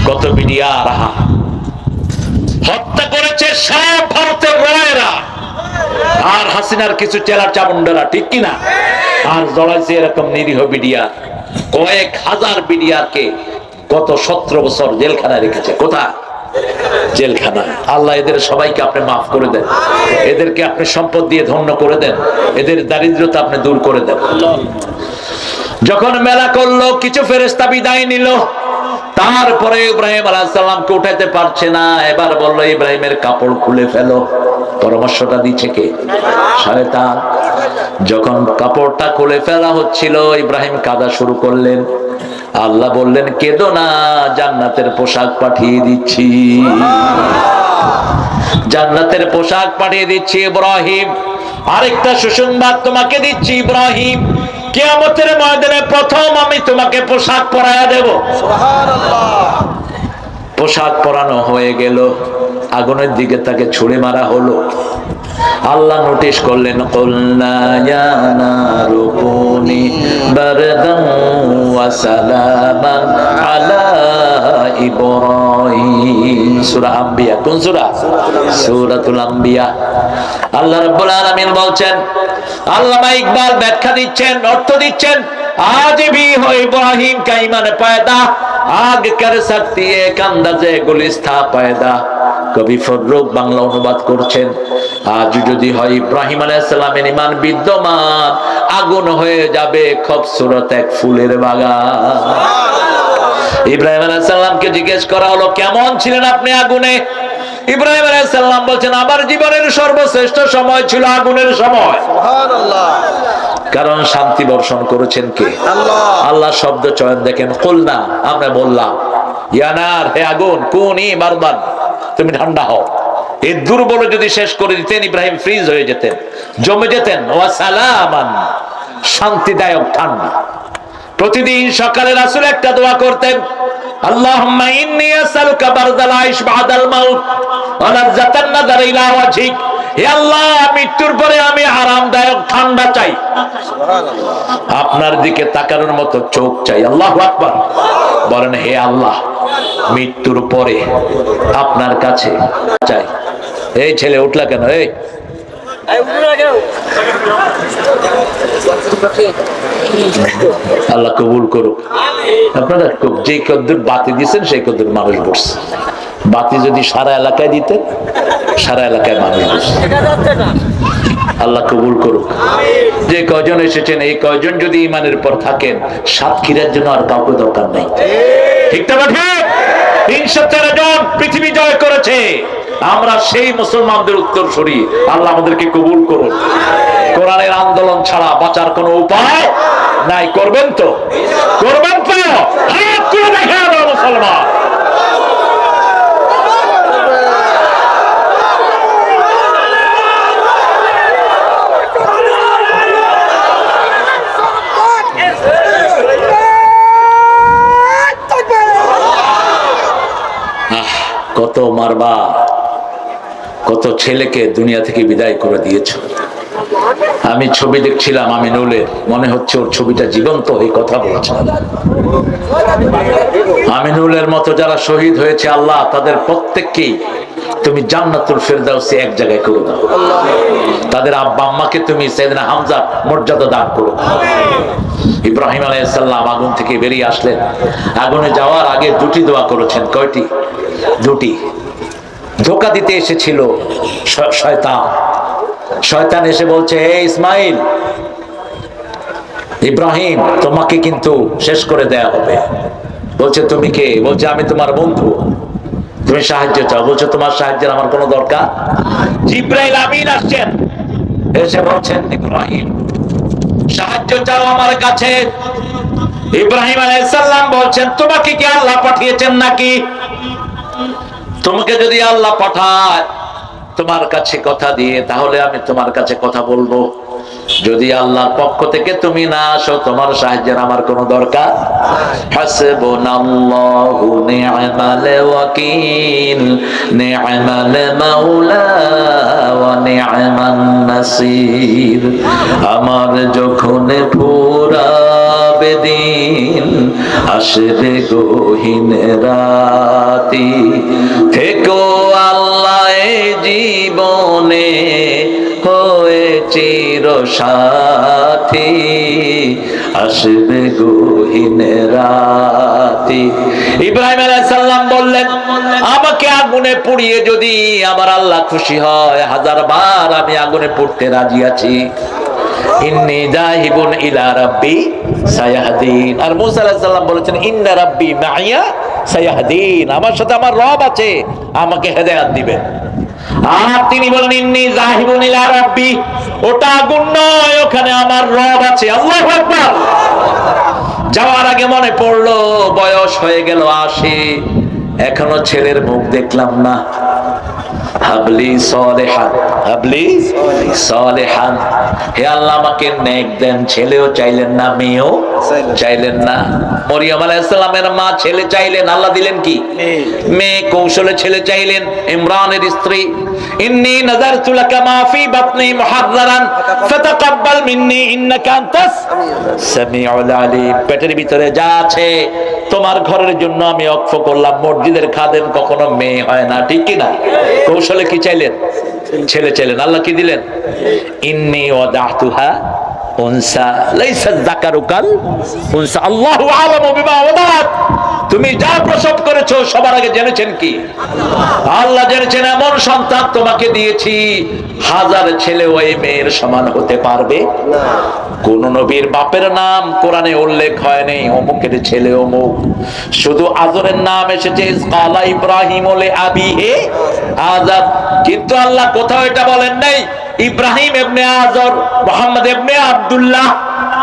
কত মিডিয়া রাহা হত্যা করেছে সব ভারতের রায়েরা, আর হাসিনার কিছু চেলা চামুন্ডারা, ঠিক কিনা? আর জড়াইছে এরকম নিরীহ বিডিআর, কয়েক হাজার বিডিআরকে গত 17 বছর জেলখানায় রেখেছে। কোথায়? জেলখানায়। আল্লাহ এদের সবাইকে আপনি মাফ করে দেন, এদেরকে আপনি সম্পদ দিয়ে ধন্য করে দেন, এদের দারিদ্রতা আপনি দূর করে দেন। যখন মেলা করলো, কিছু ফেরেশতা বিদায় নিল, তারপরে ইব্রাহিম আলাইহিস সালামকে উঠাইতে পারছে না। এবার বলল, ইব্রাহিমের কাপড় খুলে ফেলো। পরামর্শটা দিচ্ছে কে? শয়তান। যখন কাপড়টা খুলে ফেলা হচ্ছিল, ইব্রাহিম কাঁদা শুরু করলেন। আল্লাহ বললেন, কেঁদো না, জান্নাতের পোশাক পাঠিয়ে দিচ্ছি, জান্নাতের পোশাক পাঠিয়ে দিচ্ছি ইব্রাহিম। আরেকটা সুসংবাদ তোমাকে দিচ্ছি ইব্রাহিম, কিয়ামতের ময়দানে প্রথম আমি তোমাকে পোশাক পরায়া দেব। সুবহানাল্লাহ। পোশাক পরানো হয়ে গেল, আগুনের দিকে তাকে ছুড়ে মারা হলো। আল্লাহ নোটিশ করলেন, কুলনা ইয়া নারু কুনি বারদান ওয়া সালামান আলা ইব্রাহিম। সূরা আম্বিয়া। কোন সূরা? সূরাতুল আম্বিয়া। আল্লাহ রাব্বুল আলামিন বলছেন, আল্লামা ইকবাল ব্যাখ্যা দিচ্ছেন, অর্থ দিচ্ছেন, আজ ভি হো ইব্রাহিম কা ঈমান পয়দা, আগ কর সকতি এক আন্দাজে গুলিস্তা পয়দা। কবি ফররুখ বাংলা অনুবাদ করছেন, আজ যদি হয় ইব্রাহিম আলাইহিস সালামের ঈমান বিদ্যমান, আগুন হয়ে যাবে খুবসুরত এক ফুলের বাগান। ইব্রাহিম আলাইহিস সালামকে জিজ্ঞেস করা হলো, কেমন ছিলেন আপনি আগুনে? ইব্রাহিম আলাইহিস সালাম বলছেন, আমার জীবনের সর্বশ্রেষ্ঠ সময় ছিল আগুনের সময়। সুবহানাল্লাহ। কারণ শান্তি বর্ষণ করেছেন কে? আল্লাহ। আল্লাহ শব্দ চয়ন দেখেন, কুলনা, আমরা বললাম, ইয়া নার, হে আগুন, কুনি বারদান, তুমি ঠান্ডা হও। এই দুর্বল যদি শেষ করে দিতেন, ইব্রাহিম ফ্রিজ হয়ে যেতেন, জমে যেতেন। ওয়া সালামান, শান্তিদায়ক ঠান্ডা। প্রতিদিন সকালে রাসূল একটা দোয়া করতেন, আল্লাহুম্মা ইন্নী আসালুকা বারদাল আইশ বাদাল মাউত ওয়া লাযযাতান নাযার ইলা ওয়াজহিক। হে আল্লাহ, মৃত্যুর পরে আমি আরামদায়ক ঠান্ডা চাই, সুবহানাল্লাহ, আপনার দিকে তাকানোর মতো চোখ চাই। আল্লাহু আকবার। বলেন, হে আল্লাহ, মৃত্যুর পরে আপনার কাছে চাই। এই ছেলে উঠলা কেন? এই আল্লাহ কবুল করুক। আপনারা যে কদ্দুর বাতি দিচ্ছেন সেই কদ্দুর মানুষ বসছে। বাতি যদি সারা এলাকায় দিতেন, সারা এলাকায় মানুষ বসছে। আল্লাহ কবুল করুক। যে কয়জন এসেছেন, এই কয়জন যদি ঈমানের পর থাকেন, সাতক্ষীরার জন্য আর কাউকে দরকার নাই। ঠিক না? ঠিক। 313 জন পৃথিবী জয় করেছে, আমরা সেই মুসলমানদের উত্তরসূরি। আল্লাহ আমাদেরকে কবুল করুন। কোরআনের আন্দোলন ছাড়া বাঁচার কোনো উপায় নাই। করবেন তো? করবেন তো? হাত তুলে দেখেন আমরা মুসলমান। কত মারবা, কত ছেলেকে দুনিয়া থেকে বিদায় করে দিয়েছ। আমি ছবি দেখছিলাম আমিনুলের, মনে হচ্ছে ওর ছবিটা জীবন্ত, এই কথা বলছে। আমিনুলের মতো যারা শহীদ হয়েছে, আল্লাহ তাদের প্রত্যেককেই তুমি জান্নাতুল ফেরদাউসে এক জায়গায় করে দাও। তাদের আব্বা আম্মাকে তুমি সাইয়েদনা হামজা মর্যাদা দান করো। ইব্রাহিম আলাইহিস সালাম আগুন থেকে বেরিয়ে আসলেন, আগুনে যাওয়ার আগে দুটি দোয়া করেছেন। কয়টি? দুটি। ধোঁকা দিতে এসেছিল শয়তান। শয়তান এসে বলছে, হে ইসমাইল, ইব্রাহিম তোমাকে কিন্তু শেষ করে দেয়া হবে। বলছে, তুমি কে? বলছে, আমি তোমার বন্ধু, তুমি সাহায্য চাও। বলছে, তোমার সাহায্যের আমার কোনো দরকার। জিবরাইল আমিন আসছেন, এসে বলছেন, ইব্রাহিম সাহায্য চাও আমার কাছে। ইব্রাহিম আলাইহিস সালাম বলছেন, তোমাকে কি আল্লাহ পাঠিয়েছেন নাকি? তোমাকে যদি আল্লাহ পাঠায় তোমার কাছে কথা দিয়ে, তাহলে আমি তোমার কাছে কথা বলবো। যদি আল্লাহর পক্ষ থেকে তুমি না আসো, তোমার সাহায্যের আমার কোনো দরকার। হাসবুনাল্লাহু নি'মাল ওয়াকিল, নি'মাল মাওলা ওয়া নি'মান নাসির। আমার যখন ফুরাবে দিন, আসবে গহীন রাতি, থেকো আল্লাহ জীবনে হয়ে চির সাথী, আসবে গহীন রাতি। ইব্রাহিম আলাইহিস সালাম বললেন, আমাকে আগুনে পুড়িয়ে যদি আমার আল্লাহ খুশি হয়, 1000 বার আমি আগুনে পুড়তে রাজি আছি। ইন্নী যাহিবুন ইলা রাব্বি সায়াহদিন। আর মূসা আলাইহিস সালাম বলেছেন, ইন্না রাব্বি মাইয়া সায়াহদিন, আমার সাথে আমার রব আছে, আমাকে হেদায়েত দিবেন। আর তিনি বলেন, ইন্নী যাহিবুন ইলা রাব্বি, ওটা আগুন নয়, ওখানে আমার রব আছে। আল্লাহু আকবার। যাওয়ার আগে মনে পড়লো বয়স হয়ে গেল 80, এখনো ছেলের মুখ দেখলাম না। হাবলি সলিহান, হাবলি সলিহান, হে আল্লাহ আমাকে নেক দেন। ছেলেও চাইলেন না, মেয়েও চাইলেন না। মরিয়ম আলাইহিস সালামের মা ছেলে চাইলেন, আল্লাহ দিলেন কি? মেয়ে। কৌশলে ছেলে চাইলেন, ইমরানের স্ত্রী। ইন্নী নাযারতু লাকা মা ফি বাতনি মুহাযযারান ফাতাকাব্বাল মিন্নী ইন্নাকা আনতাস সামিউল আলিম। পেটের ভিতরে যা আছে তোমার ঘরের জন্য আমি ওয়াকফ করলাম। মসজিদের খাদেম কখনো মেয়ে হয় না, ঠিক কি না? কৌশলে কি চাইলেন? ছেলে চাইলেন। আল্লাহ কি দিলেন? ইন্নী ওয়াদাতুহা উনসা লাইসা যাকারু কাল উনসা আল্লাহু আ'লামু বিমা ওয়াদাত। তুমি যা প্রসব করেছো সবার আগে জেনেছেন কি? আল্লাহ জেনেছেন। এমন সন্তান তোমাকে দিয়েছি, 1000 ছেলে ওই মেয়ের সমান হতে পারবে না। কোন নবীর বাপের নাম কোরআনে উল্লেখ হয়নি, অমুকের ছেলে অমুক। শুধু আজরের নাম এসেছে, কালা ইব্রাহিম লি আবিহি আযার। কিন্তু আল্লাহ কোথাও এটা বলেন নাই ইব্রাহিম ইবনে আযর, মুহাম্মদ ইবনে আব্দুল্লাহ।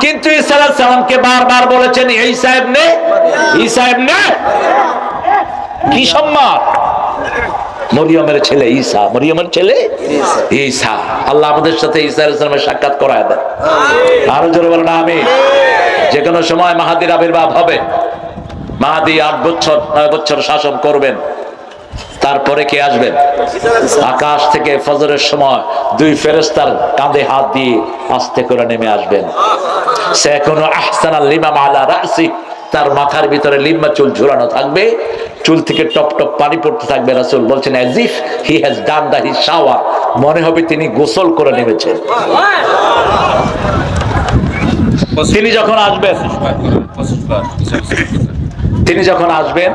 কিন্তু ঈসা আলাইহিস সালামকে বারবার বলেছেন ঈসা ইবনে, ঈসা ইবনে। কি সম্মান! মরিয়মের ছেলে ঈসা, মরিয়মের ছেলে ঈসা। আল্লাহ আমাদের সাথে ঈসা আলাইহিস সালামের সাক্ষাৎ করায় দেন। আরো জোরে বলেন আমিন। যে কোনো সময় মাহাদির আবির্ভাব হবে। মাহাদি 8 বছর 9 বছর শাসন করবেন। তারপরে কে আসবেন? আকাশ থেকে ফজরের সময় 2 ফেরেশতার কাঁধে হাত দিয়ে আস্তে করে নেমে আসবেন। সায়াকুনু আহসানাল লিমাম আলা রাসি, তার মাথার ভিতরে লিম্বা চুল ঝুলানো থাকবে, চুল থেকে টপ টপ পানি পড়তে থাকবে। রাসূল বলছেন, as if he has done the shower, মনে হবে তিনি গোসল করে নেমেছেন। তিনি যখন আসবেন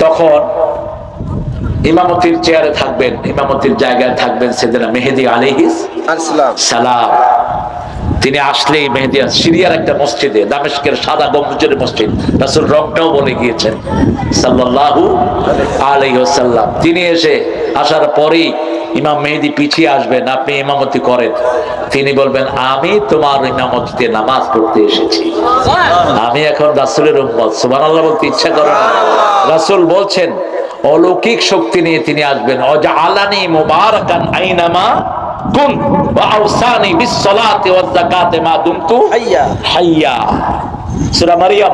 তখন ইমামতির চেয়ারে থাকবেন, ইমামতির জায়গায় থাকবেন সাইয়েদনা মেহেদী আলাইহিস সালাম। তিনি আসলেই মেহেদী সিরিয়ার একটা মসজিদে, দামেস্কের সাদা গম্বুজের মসজিদ, রাসূল রংটাও বলে গিয়েছেন সাল্লাল্লাহু আলাইহি ওয়াসাল্লাম। তিনি আসার পরেই ইমাম মেহেদী পিছিয়ে আসবেন, আপনি ইমামতি করেন। তিনি বলবেন, আমি তোমার ইমামতিতে নামাজ পড়তে এসেছি, আমি এখন রাসূলের উম্মত। সুবহানাল্লাহ বলতে ইচ্ছা করে না। রাসূল বলছেন, অলৌকিক শক্তি নিয়ে তিনি আসবেন। ওয়াজআলানি মুবারাকান আইনামা কুন ওয়া আওসানি বিস-সালাতি ওয়াজ-যাকাতি মা দুমতু হাইয়া। সূরা মারইয়াম।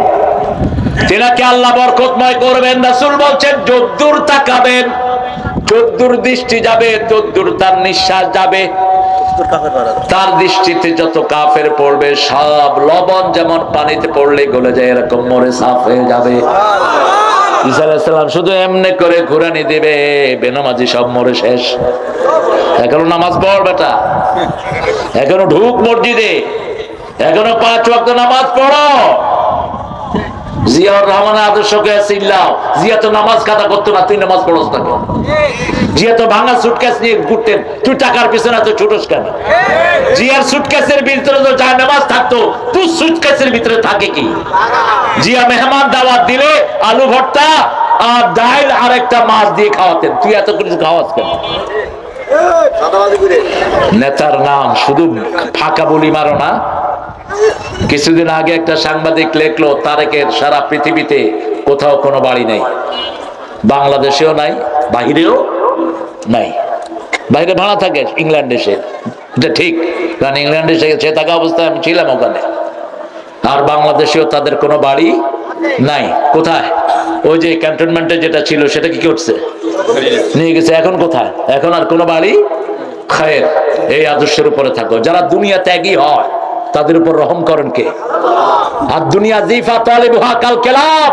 তিনাকে আল্লাহ বরকতময় করবেন। রাসূল বলছেন, যদ্দূর তাকাবেন, যদ্দূর দৃষ্টি যাবে, তদ্দূর তার নিঃশ্বাস যাবে। তার দৃষ্টিতে যত কাফের পড়বে, সব লবণ যেমন পানিতে পড়লে গলে যায়, এরকম মরে সাফ হয়ে যাবে। ঈসা আলাইহিস সালাম শুধু এমনি করে ঘুরানি দিবে, বেনামাজি সব মরে শেষ। এখনো নামাজ পড় বেটা, এখনো ঢুক মসজিদে, এখনো 5 ওয়াক্ত নামাজ পড়ো। জিয়াউর রহমানের আদর্শকে চিল্লাও। জিয়া তো নামাজ কাদা করতো না, তুই নামাজ পড়স না কেন? জিয়া তো ভাঙা সুটকেস নিয়ে ঘুরতেন, তুই টাকার পিছনে তো ছুটস কেন? জিয়ার সুটকেসের ভিতরে তো যায় নামাজ থাকতো, তুই সুটকেসের ভিতরে থাকে কি? জিয়া মেহমান দাওয়াত দিলে আলু ভর্তা আর ডাল আর একটা মাছ দিয়ে খাওয়াতেন, তুই এত কিছু খাওয়াস কেন? নেতার নাম শুধু ফাঁকা বলি মারো না। কিছুদিন আগে একটা সাংবাদিক লেখলো, তারেকের সারা পৃথিবীতে কোথাও কোনো বাড়ি নাই, বাংলাদেশেও নাই, বাহিরেও নাই। বাইরে ভাড়া থাকে, ইংল্যান্ডে সে এটা ঠিক, কারণ ইংল্যান্ডে সে থাকা অবস্থায় আমি ছিলাম ওখানে। আর বাংলাদেশেও তাদের কোনো বাড়ি নাই। কোথায়? ওই যে ক্যান্টনমেন্টে যেটা ছিল সেটা কি করছে, নিয়ে গেছে। এখন কোথায়? এখন আর কোনো বাড়ি। খায়ের, এই আদর্শের উপরে থাকো। যারা দুনিয়া ত্যাগী হয় তাদের উপর রহম করেন কে? আর দুনিয়া জিফা তালিবুহা কাল কেলাব,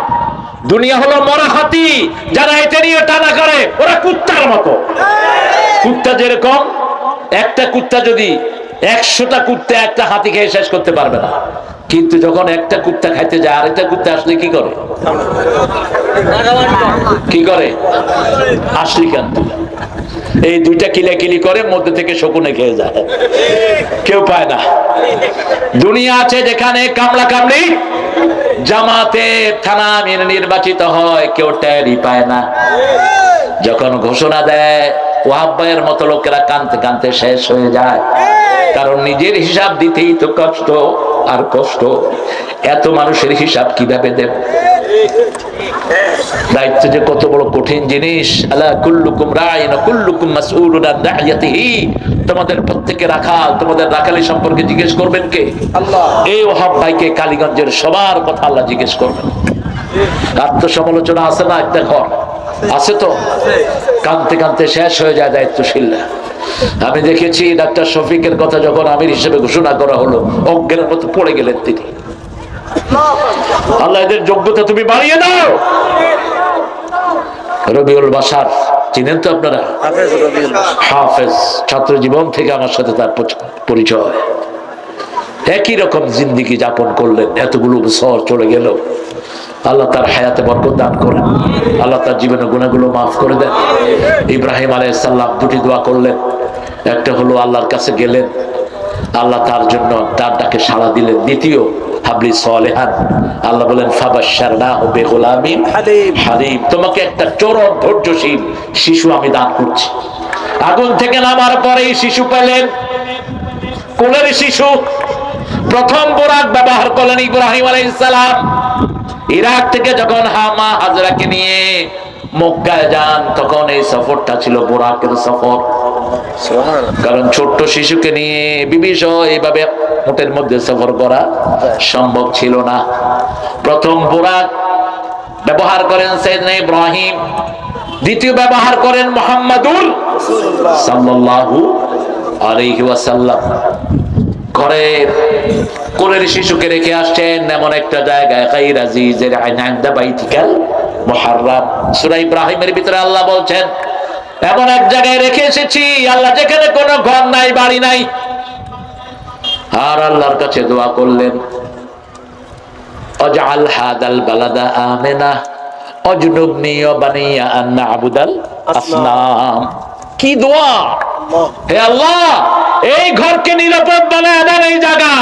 দুনিয়া হলো মরা হাতি, যারা এটা নিয়ে টানা করে ওরা কুত্তার মতো। কুত্তা যেরকম, একটা কুত্তা যদি 100টা কুত্তা একটা হাতি খেয়ে শেষ করতে পারবে না, কিন্তু যখন একটা কুত্তা খাইতে যায় আরেকটা কুত্তা আসলে কি করে? কি করে? আসলি কান্ত। এই দুইটা কিলাকিলি করে, মধ্যে থেকে শকুনে খেয়ে যায়, কেউ পায় না। দুনিয়া আছে যেখানে কামলা কামলি জামাতে থানা নির্বাচিত হয়, কেউ টেরই পায় না। যখন ঘোষণা দেয় ওয়াহাব ভাইয়ের মতো লোকেরা কানতে কানতে শেষ হয়ে যায়, কারণ নিজের হিসাব দিতেই তো কষ্ট আর কষ্ট। এত মানুষের হিসাব কিভাবে দেব? দায়িত্ব যে কত বড় কঠিন জিনিস। আলা কুল্লুকুম রাইন ওয়া কুল্লুকুম মাসউলুন আন রাইয়াতিহি, তোমাদের প্রত্যেকে রাখাল, তোমাদের রাখালি সম্পর্কে জিজ্ঞেস করবেন কে? আল্লাহ। এই ওয়াহাব ভাইকে কালীগঞ্জের সবার কথা আল্লাহ জিজ্ঞেস করবেন। আত্মসমালোচনা আছে না? একটা ঘর আছে তো, কানতে কানতে শেষ হয়ে যায় দায়িত্বশীলরা। আমি দেখেছি ডাক্তার শফিকের কথা যখন আমির হিসেবে ঘোষণা করা হলো, অজ্ঞানের মতো পড়ে গেলেন তিনি। আল্লাহ এদের যোগ্যতা তুমি বাড়িয়ে দাও। রবিউল বাশার চিনেন তো আপনারা? হাফেজ, ছাত্র জীবন থেকে আমার সাথে তার পরিচয়। একই রকম জিন্দেগি যাপন করলেন, এতগুলো বছর চলে গেল। আল্লাহ তার হায়াতে বরকত দান করেন, আল্লাহ তার জীবনের গুনাহগুলো মাফ করে দেন। ইব্রাহিম আলাইহিস সালাম দুটি দোয়া করলেন। একটা হলো আল্লাহর কাছে গেলেন, আল্লাহ তার জন্য তার ডাকে সাড়া দিলেন। দ্বিতীয়, হাবলি সালেহান, আল্লাহ বলেন ফাবাশশারনাহু বিগুলামিন হালিম, তোমাকে একটা চরম ধৈর্যশীল শিশু আমি দান করছি। আগুন থেকে নামার পরে শিশু পেলেন, কোলের শিশু। প্রথম বোরাক ব্যবহার করলেন ইব্রাহিম আলাইহিস সালাম। ইরাক থেকে যখন হামা হাজরাকে নিয়ে মক্কায় যান, তখন এই সফরটা ছিল বোরাকের সফর। কারণ ছোট্ট শিশুকে নিয়ে বিবিধ এইভাবে উটের মধ্যে সফর করা সম্ভব ছিল না। প্রথম বোরাক ব্যবহার করেন সাইয়েদনা ইব্রাহিম, দ্বিতীয় ব্যবহার করেন মুহাম্মাদুর সাল্লাল্লাহু আলাইহি ওয়াসাল্লাম। ঘরের কোলের শিশুকে রেখে আসছেন এমন একটা জায়গায়, গায়র আজিজের আইনান্দা বাইতিকাল মুহাররাম। সূরা ইব্রাহিমের ভিতরে আল্লাহ বলছেন এমন এক জায়গায় রেখে এসেছি আল্লাহ, যেখানে কোনো ঘর নাই, বাড়ি নাই। আর আল্লাহর কাছে দোয়া করলেন, আজআল হাদাল বালাদা আমিনা ওয়াজনুবনি ওয়া বানিয়া আন না'বুদাল আসনাম। কি দোয়া! হে আল্লাহ, এই ঘরকে নিরাপদ বানায় দেন, এই জায়গা,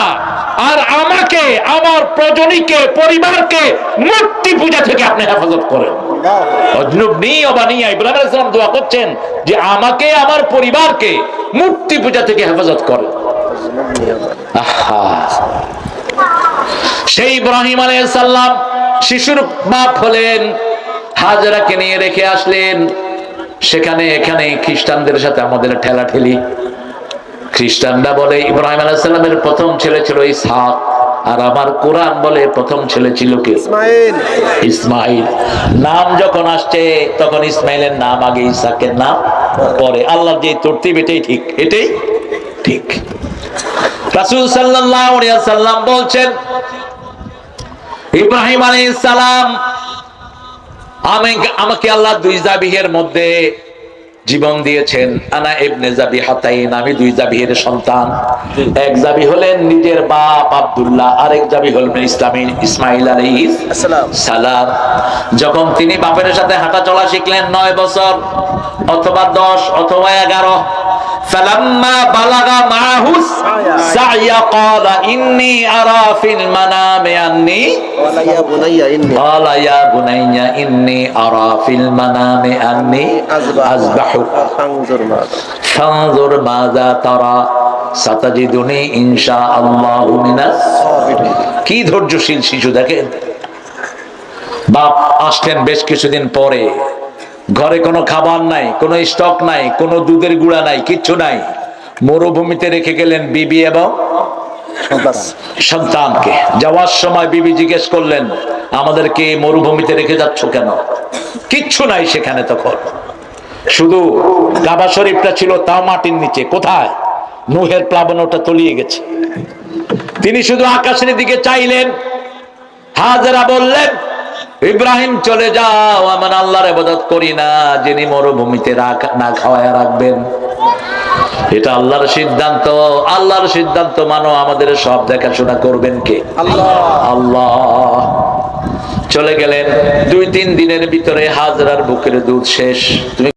আর আমাকে, আমার প্রজনীকে, পরিবারকে মূর্তি পূজা থেকে আপনি হেফাজত করেন। অজনুবনি ওয়া বানিয়া, ইব্রাহিম আলাইহিস সালাম দোয়া করছেন যে আমাকে, আমার পরিবারকে মূর্তি পূজা থেকে হেফাজত করেন। আহা, সেই ইব্রাহিম আলাইহিস সালাম শিশুর বাপ হলেন, হাজরাকে নিয়ে রেখে আসলেন। সেখানে এখানে খ্রিস্টানদের সাথে আমাদের ঠেলাঠেলি। খ্রিস্টানরা বলে ইব্রাহিম আলাইহিস সালামের প্রথম ছেলে ছিল ইসহাক, আর আমার কোরআন বলে প্রথম ছেলে ছিল কে? ইসমাইল। ইসমাইল নাম যখন আসছে তখন ইসমাইলের নাম আগে, ইসহাকের নাম পরে। আল্লাহর যে তরতিব এটাই ঠিক, এটাই ঠিক। রাসূল সাল্লাল্লাহু আলাইহি ওয়াসাল্লাম বলছেন ইব্রাহিম আলাইহিস সালাম আমাকে আল্লাহ দুই জাবিহের মধ্যে জীবন দিয়েছেন। আনা ইবনে জাবিহাতাইন, আমি দুই জাবিহের সন্তান। এক জাবি হলেন নিজের বাপ আব্দুল্লাহ, আরেক জাবি হলেন ইসমাইল আলাইহিস সালাম। যখন তিনি বাপের সাথে হাঁটা চলা শিখলেন 9 বছর অথবা 10 অথবা 11, فلما بلغ معه السعي قال إني أرى في المنام أني قال يا بني إني أرى في المنام أني أذبحك فانظر ماذا ترى ستجدني إن شاء الله من الصابرين। কি ধৈর্যশীল শিশু দেখেন। বাপ আসলেন বেশ কিছুদিন পরে, ঘরে কোনো খাবার নাই, কোনো স্টক নাই, কোনো দুধের গুঁড়া নাই, কিচ্ছু নাই। মরুভূমিতে রেখে গেলেন বিবি এবং সন্তানকে। যাওয়ার সময় বিবি জিজ্ঞেস করলেন, আমাদেরকে মরুভূমিতে রেখে যাচ্ছ কেন? কিচ্ছু নাই সেখানে তখন, শুধু কাবা শরীফটা ছিল, তাও মাটির নিচে। কোথায়? নূহের প্লাবন ওটা তলিয়ে গেছে। তিনি শুধু আকাশের দিকে চাইলেন। হাজেরা বললেন, ইব্রাহিম চলে যাও, আমার আল্লাহর ইবাদত করি না যিনি মরুভূমিতে না খাওয়ায় রাখবেন। এটা আল্লাহর সিদ্ধান্ত। আল্লাহর সিদ্ধান্ত মানো। আমাদের সব দেখাশোনা করবেন কে? আল্লাহ। চলে গেলেন। 2-3 দিনের ভিতরে হাজরার বুকের দুধ শেষ। তুমি